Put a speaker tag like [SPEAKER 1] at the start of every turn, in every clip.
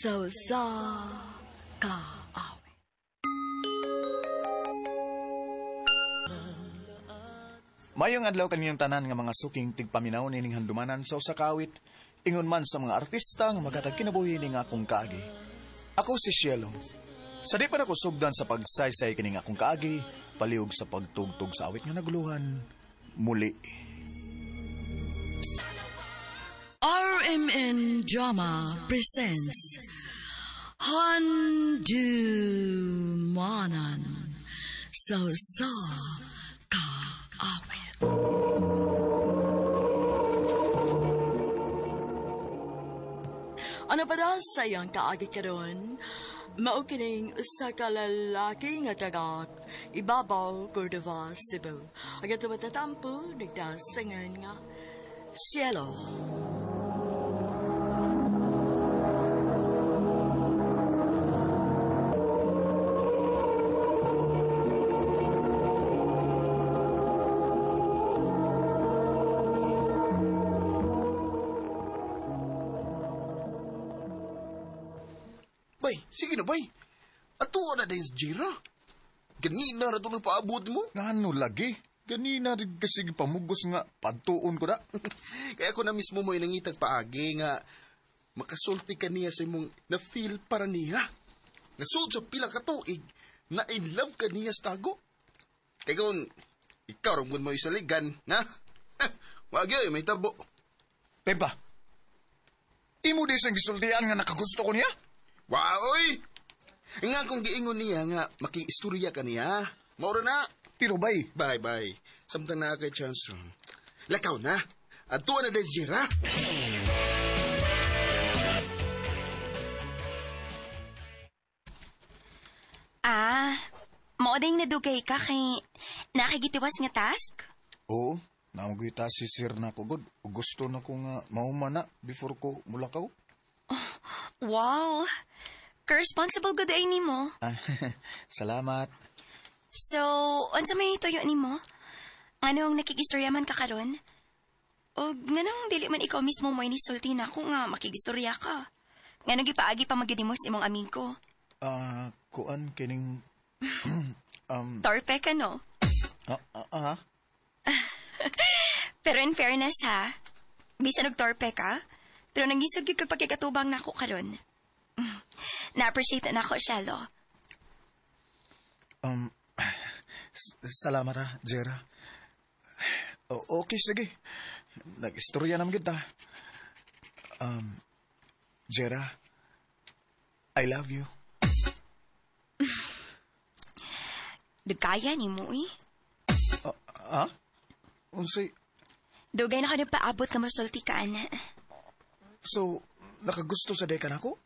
[SPEAKER 1] sa kaawit.
[SPEAKER 2] Mayong adlaw kaniyang tanan nga mga suking tigpaminaw nining handumanan sa usa ka awit, ingon man sa mga artista nga magatag kinabuhi ning akong kaagi. Ako si Cielo. Sa di pa na ko sugdan sa pagsaysay kining akong kaagi, paliog sa pagtugtog sa awit nga naguluhan, muli.
[SPEAKER 1] RMN Drama presents Handumanan sa kaawit. Ano pa daw sa iyang kaagi karon? Maukining sa kalalaki nga taga Ibabaw, Cordova, Cebu. Agad na matatampo, nagdasangan nga Cielo.
[SPEAKER 3] Bay, sige na bay. Ato na dahil Jira. Ganina na ito paabot mo.
[SPEAKER 2] Ngano lagi? Ganina rin kasi pamugos nga pagtuon ko da.
[SPEAKER 3] Kaya ako na mismo mo inangitag paagi nga makasulti ka niya sa imong na-feel para niya. Nasud sa pila ka tuig na in love ka niya sa tago. Kaya kung ikaw rin mo isaligan, na? Wag yun, may tabo.
[SPEAKER 2] Pepa, imo di siyang gisultian nga nakagusto ko niya?
[SPEAKER 3] Waoy! Nga kung giingon niya nga maki-istorya ka niya. Maura na.
[SPEAKER 2] Pero bay,
[SPEAKER 3] Bye. Samtang na kay chance ron. Lakaw na. Ato na dahil Jira.
[SPEAKER 4] Mauding nadugay ka kay nakigitiwas nga task?
[SPEAKER 2] oo, namagwita si sir na ko god. Gusto na ko nga maumana before ko mulakaw.
[SPEAKER 4] Wow! Ka-responsible good ay ni mo.
[SPEAKER 2] Salamat.
[SPEAKER 4] So, unsa may tuyo ni mo? Anong nakigistorya man ka karon? O nganong dili man ikaw mismo mo inisulti na ako nga makigistorya ka? Nganong gipaagi pa magyud mo sa imong amigo?
[SPEAKER 2] Kuan kining
[SPEAKER 4] Torpe ka no? Pero in fairness ha, bisan og torpe ka, pero nangisog gyud kag pagkikatubang nako karon. Na-appreciate na ako, Cielo.
[SPEAKER 2] Salamat ha, Jera. Okay, sige. Nag-istorya naman kita. Jera, I love you.
[SPEAKER 4] Dugaya ni mo eh.
[SPEAKER 2] Unsay,
[SPEAKER 4] Dugay na ka nagpaabot ka masulti ka, ana.
[SPEAKER 2] so, nakagusto sa dekan ako?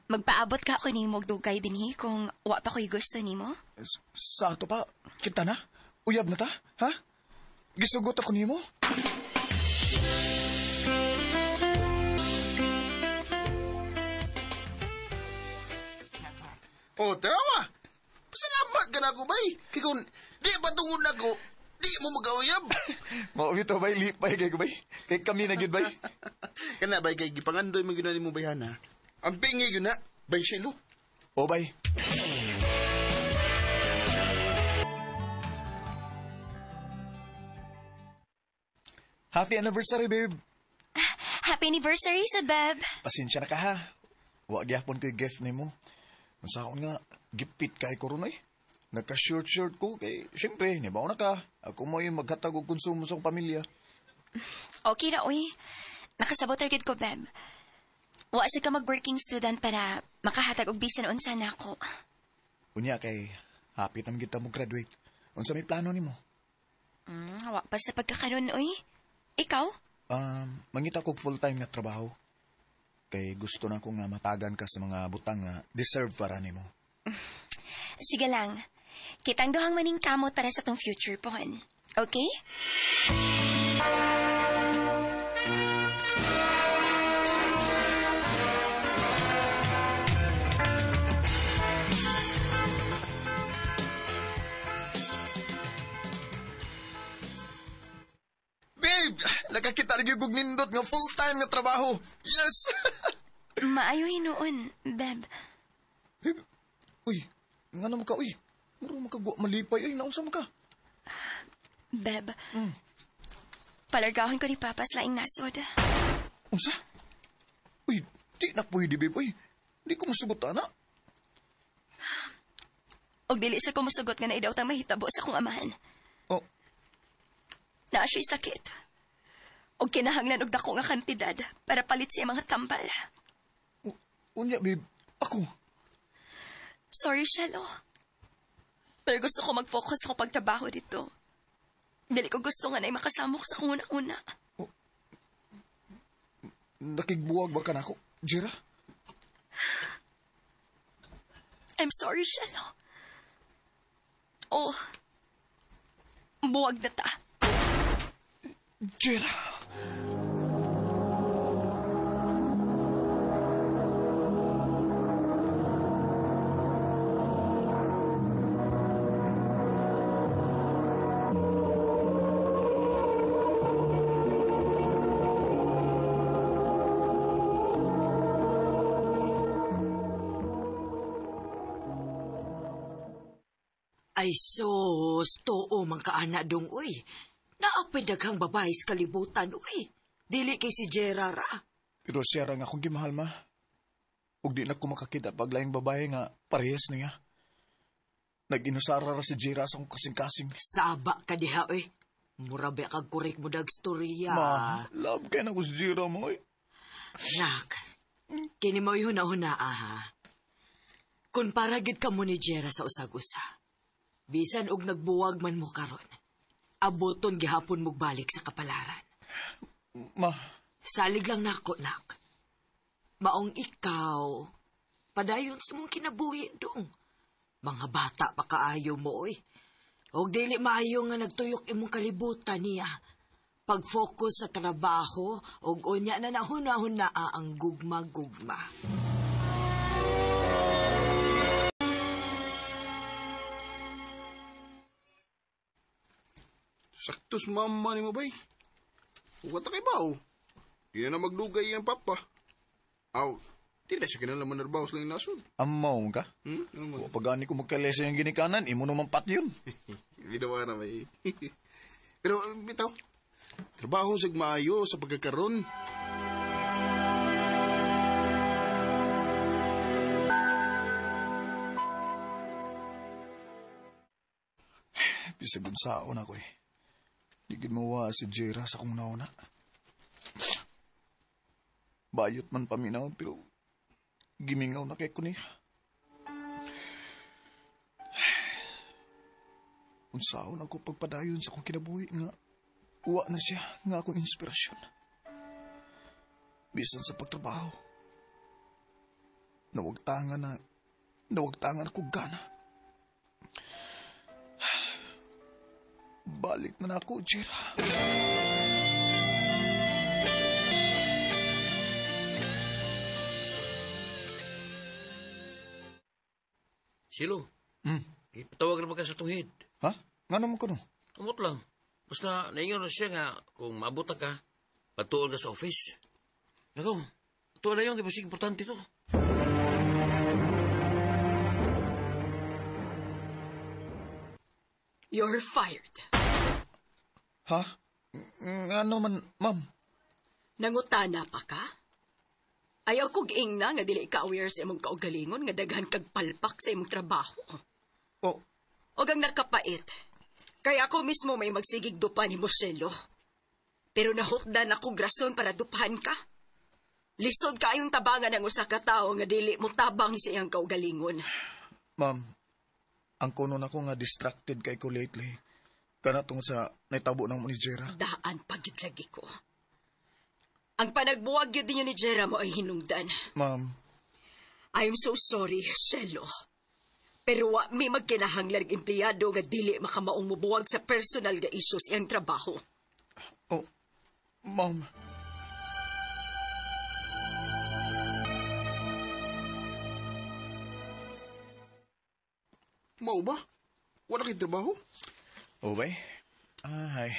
[SPEAKER 4] Magpaabot ka ako ni mo dugay dinhi kung wa pa ko'y gusto ni mo.
[SPEAKER 2] Sa ato pa, kita na? Uyab na ta, ha? Gisugot ako nimo?
[SPEAKER 3] O, tarawa. Pasalamat ka na ako, bay. Kaya kung di patungod na ko, di mo mag-auyab.
[SPEAKER 2] Maubito bay, lipay kay ko bay. Kay kami na gyud bay.
[SPEAKER 3] Kana bay kay gipangandoy mo gina mo bayana. Ang pingi yun na, bay Shelo.
[SPEAKER 2] O bay. Happy anniversary, babe.
[SPEAKER 4] Happy anniversary, Sud Beb.
[SPEAKER 2] Pasensya na ka ha. Wa gyapon ko gift nimo. Unsaon nga gipit kay koron eh. Nagka-short ko kay syempre nibaw na ka. Ako mo yung maghatag og konsumo sa akong pamilya.
[SPEAKER 4] Okay na, uy. Nakasabot gid ko, Beb. Wa sa ka mag-working student para makahatag og bisan unsa na ako.
[SPEAKER 2] Unya kay happy tam kita mo graduate. Unsa may plano nimo?
[SPEAKER 4] Wa pa sa pagkakaroon, uy. Ikaw?
[SPEAKER 2] Mangita kog full-time nga trabaho. Kay gusto na ko nga matagan ka sa mga butang nga deserve para nimo.
[SPEAKER 4] Sige lang. Kitang duhang maning kamot para sa tong future pohon. Okay?
[SPEAKER 2] Babe, nakakita lagi kog nindot nga full-time nga trabaho. Yes!
[SPEAKER 4] Maayo hinuon, Beb.
[SPEAKER 2] Uy, nga naman ka, uy. Muro makagwa malipay, ay, naunsa mo ka.
[SPEAKER 4] Beb, palargahon ko ni Papa sa laing nasod.
[SPEAKER 2] Unsa? Uy, di na pwede, babe, uy. Di ko masugot, ana.
[SPEAKER 4] Og dili sa ko musugot nga naidaw tang mahitabo sa akong amahan.
[SPEAKER 2] Oh,
[SPEAKER 4] Naa siya'y sakit. Og kinahanglan og dako nga kantidad para palit siya mga tambal.
[SPEAKER 2] unya, babe. Ako.
[SPEAKER 4] Sorry, Shelo. Pero gusto ko mag-focus ako pagtrabaho dito. Dili ko gusto nga na makasamok sa kung una-una.
[SPEAKER 2] Nakigbuwag ba ka na ako, Jira?
[SPEAKER 4] I'm sorry, Shelo. Oh, buwag na ta.
[SPEAKER 2] Jira.
[SPEAKER 1] Ay sos, too man kaana dong, uy. Naapay daghang babae sa kalibutan, uy. Dili kay si Gerard, ah.
[SPEAKER 2] Pero siya ra nga akong gimahal, ma. Ug di na ko makakita paglaing babae nga parehas niya. Nag-inusara ra si Jira sa akong kasing-kasing.
[SPEAKER 1] Saba ka diha, uy. Murabi kag korek mo dag storya.
[SPEAKER 2] Ma, love kay na ko si Jira mo, uy.
[SPEAKER 1] Nak, kini mo huna-huna, ha. Kung paragid ka mo ni Jera sa usag-usa, bisan og nagbuwag man mo karon, aboton gihapon mo balik sa kapalaran.
[SPEAKER 2] Ma,
[SPEAKER 1] Salig lang nako, nak. Maong ikaw, padayon sa mong kinabuhi dong. Mga bata pa kaayo mo, oy. Og dili maayo nga nagtuyok imong kalibutan niya. Pag-focus sa trabaho, og unya na nahuna-hunaa ang gugma-gugma.
[SPEAKER 3] Saktos mama ni mo bay. Huwag kay bao. Di na magdugay ang papa. Aw, di na siya kinalaman narbaho sa lang nasod.
[SPEAKER 2] amaw ka?
[SPEAKER 3] Ano
[SPEAKER 2] Wa pagani ko magkalesa yung ginikanan, imo naman pat yun.
[SPEAKER 3] Ginawa na bay. Pero bitaw, trabaho sa maayo sa pagkakaroon.
[SPEAKER 2] Bisag unsaon ako eh. Di gid mawa si Jira sa kong nauna. Bayot man paminaw pero gimingaw na kay ko niya. Unsaon ako pagpadayon sa kong kinabuhi nga uwa na siya nga akong inspirasyon. Bisan sa pagtrabaho. Nawagtangan ako gana. Balik na ako, Jira.
[SPEAKER 5] Silo,
[SPEAKER 2] Hmm.
[SPEAKER 5] ipatawag naman ka sa tuhid.
[SPEAKER 2] Ha? Nga naman ko no?
[SPEAKER 5] Amot lang. Basta naingon na siya nga kung maabot ka, patuon ka sa office. Nako, ito na yung kasi importante to.
[SPEAKER 1] You're fired.
[SPEAKER 2] Ha? Nga naman, ma'am.
[SPEAKER 1] Nangutana pa ka? Ayaw kog ingna nga dili ka aware sa imong kaugalingon nga daghan kag palpak sa imong trabaho.
[SPEAKER 2] Oh,
[SPEAKER 1] Og ang nakapait, kaya ako mismo may magsigig dupa ni Moshelo. Pero nahutdan akong rason para dupahan ka. Lisod kayong tabangan ng usa ka tawo nga dili mo tabang sa iyang kaugalingon.
[SPEAKER 2] ma'am. Ang kuno na ko nga distracted kay ko lately. Kana tungod sa naitabo ng mo ni Jira.
[SPEAKER 1] Daan pagit lagi ko. Ang panagbuwag yun din ni Jera mo ay hinungdan.
[SPEAKER 2] Ma'am,
[SPEAKER 1] I'm so sorry, Shelo. Pero wa may magkinahanglan ng empleyado nga dili makamaong mubuwag sa personal nga issues iyang trabaho.
[SPEAKER 2] oh, ma'am.
[SPEAKER 3] Mao ba? Wala kay trabaho?
[SPEAKER 2] Oh, bay? Ay,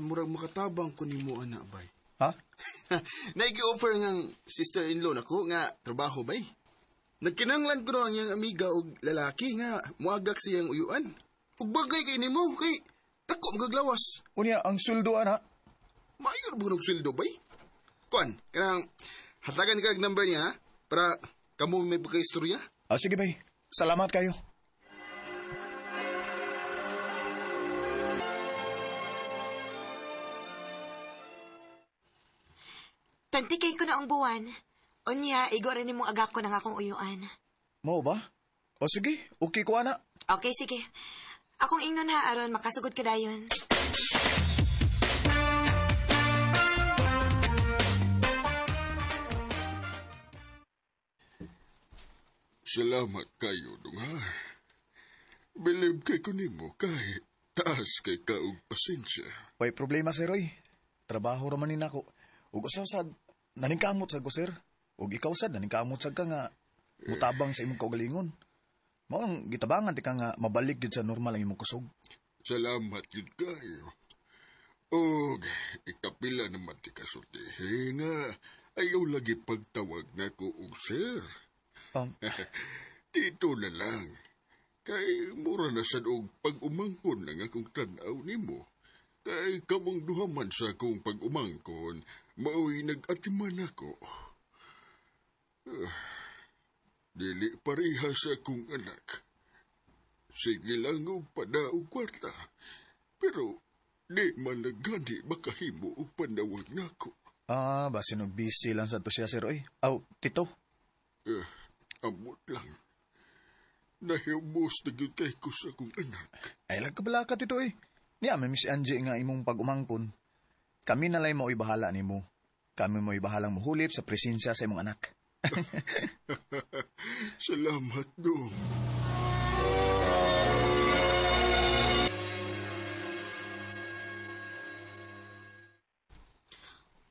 [SPEAKER 3] Murag makatabang ko nimo ana bay.
[SPEAKER 2] Ha?
[SPEAKER 3] Naigi-offer ng sister-in-law nako nga trabaho bay. Nagkinanglan ko ang iyang amiga og lalaki nga muagak siyang uyuan. Ug bagay kay nimo kay dako magaglawas.
[SPEAKER 2] Unya, ang sweldo, ana.
[SPEAKER 3] Mayor bunog sweldo bay. Kuan, kanang hatagan ka og number niya ha? Para kamo may pagka-istorya.
[SPEAKER 2] Sige, bay. Salamat kayo.
[SPEAKER 6] Tantikay ko na ang buwan. Unya, igora ni mong agak ko ng akong uyuan.
[SPEAKER 2] Mao ba? O sige, okay ko, ana.
[SPEAKER 6] Okay, sige. Akong ingon ha, aron makasugod ka dayon.
[SPEAKER 3] Salamat kayo, dong ha. Believe kay ko nimo kay taas kay ka og pasensya.
[SPEAKER 2] Way problema, sir, oy. Trabaho raman ni nako. Ug usaw sad, naningkamot sad ko, sir. Ug ikaw sad, naningkamot sad ka nga mutabang sa imong kaugalingon. Mao ang gitabangan ti ka nga mabalik gyud sa normal ang imong kusog.
[SPEAKER 3] Salamat yun kayo. Og ikapila naman ti kasulti nga ayaw lagi pagtawag na ko og sir. Dito na lang. Kay mura na sad og pag-umangkon lang akong tanaw nimo. Kay kamong duhaman sa akong pag-umangkon, mao'y nag-atiman ako. Dili pareha sa akong anak. Sige lang og padaog kwarta. Pero di man nagani makahimo og panawag nako.
[SPEAKER 2] Basin og busy lang sa to siya, sir, oy. Aw, tito.
[SPEAKER 3] Amot lang. Nahiubos na gyud kay ko sa akong anak.
[SPEAKER 2] Ay, lagkabala ka, tito, oy. Niya, may Miss Angie nga imong pag-umangkon. Kami nalay mao'y bahala nimo. Kami mo'y bahalang muhulip sa presensya sa imong anak.
[SPEAKER 3] Salamat, dong.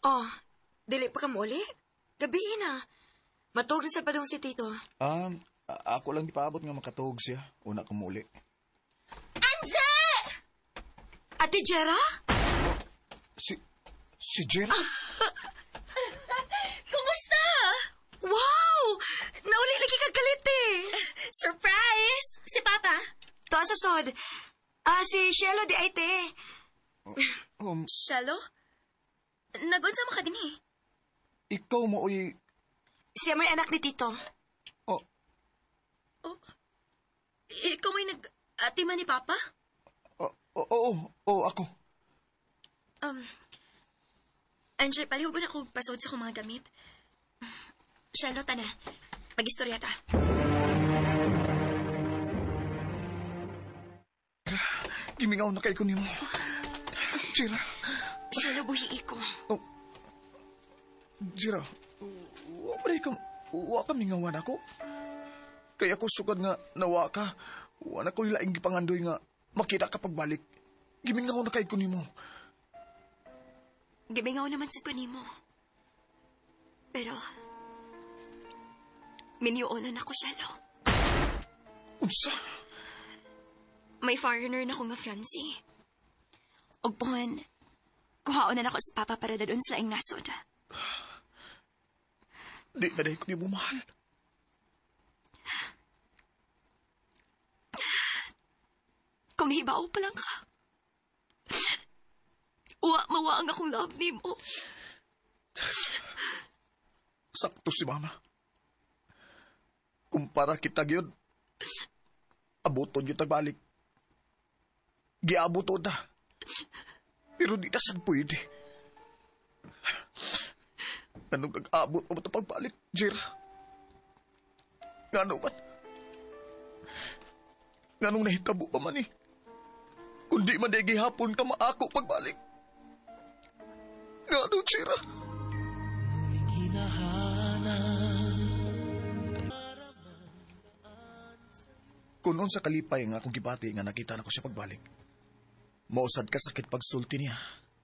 [SPEAKER 6] Oh, dili pa ka muli? Gabi na. Matug na sa padong si Tito.
[SPEAKER 2] Ako lang ipaabot nga makatuog siya. Una ko muli.
[SPEAKER 6] Anje! Ate Jera?
[SPEAKER 2] Si Jera?
[SPEAKER 6] Kumusta? Wow! Nauli lagi kagalit eh. Surprise! Si Papa? To sa sod. Si Shelo di ay te.
[SPEAKER 4] Shelo? Nagunsa mo ka din eh.
[SPEAKER 2] Ikaw mo, oy.
[SPEAKER 6] Siya may anak ni Tito.
[SPEAKER 4] Ikaw may nag-atiman ni Papa?
[SPEAKER 2] Oo, ako.
[SPEAKER 4] Andre, palihugon ako pasod sa kong mga gamit. Charlotte, na. Mag-istorya ta.
[SPEAKER 2] Gimingaw na kay ko nimo. Jira.
[SPEAKER 4] Charlotte, buhi ko.
[SPEAKER 2] Jira, wa ka mingawan ako. Kaya ko sugad nga nawa ka. Wala ko ilaing gipangandoy nga makita ka pagbalik. Gimingaw na kay ko nimo.
[SPEAKER 4] Gimingaw naman sa kunimo. Pero, minyoonan ako, Charlotte.
[SPEAKER 2] Unsa?
[SPEAKER 4] May foreigner na akong nga fiancé. Og puhan, kuhaon na ako sa Papa para dadun sa laing nasod.
[SPEAKER 2] Di na dahil ko niyo mahal.
[SPEAKER 4] Kung nahibaw pa lang ka, mawa ang akong love ni mo.
[SPEAKER 2] Sakto si Mama. Kumpara kita gyud. Abuton yun tagbalik. Giabuton na. Pero di na sad pwede. Anong nag-abot mo ito pagbalik, Jira? Ngano man? Nganong nahitabo pa man eh? Kundi man di gihapon ka maako pagbalik. Ngano, Jira? Kunon sa kalipay nga akong gibati nga nakita na ko siya pagbalik. Mausad ka sakit pagsulti niya,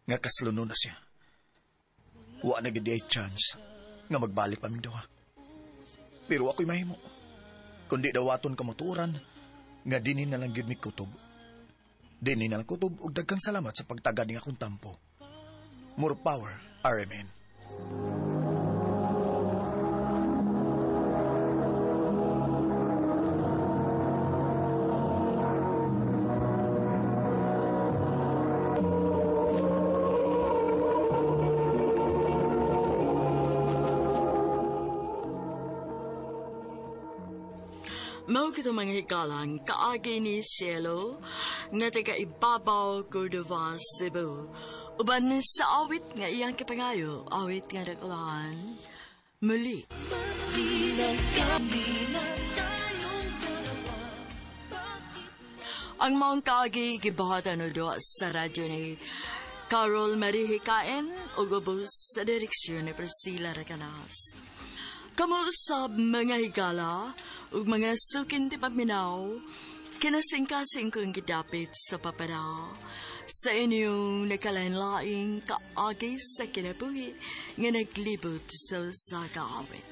[SPEAKER 2] nga kasluno na siya. Wa na gid ay chance nga magbalik pa ming dawa. Pero ako'y mahimo. Kundi dawaton kamoturan, nga dinin na lang gid mi kutob. Dinin na lang kutob ug daghang salamat sa pagtagad ning akong tampo. More power Arimin.
[SPEAKER 1] Mao kito mga hikalang kaagi ni Cielo nga taga ibabaw Cordova, Cebu. Uban sa awit nga iyang kipangayo, awit nga nagulahan, muli. Ang maong kaagi gibahatan do sa radyo ni Carol Marie Hikain o gubos sa direksyon ni Priscilla Racanas. Kamuusab mga higala ug mga sukin ti paminaw, kinasing-kasing kong gidapit sa papara sa inyong nakalain-laing kaagi sa kinabuhi nga naglibot sa kaawit.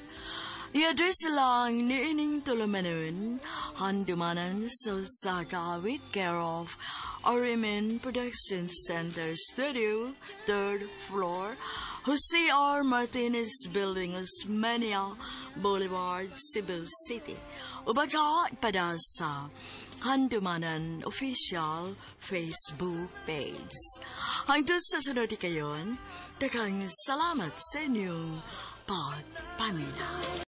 [SPEAKER 1] I-address lang ni ining tulumanon, handumanan sa kaawit, care of Arimin Production Center Studio, 3rd floor, Jose R. Martinez Building, Osmeña Boulevard, Cebu City. Ubaga pada sa Handumanan Official Facebook page. Hangtod sa sunod kayon, daghang salamat sa inyong pagpaminaw.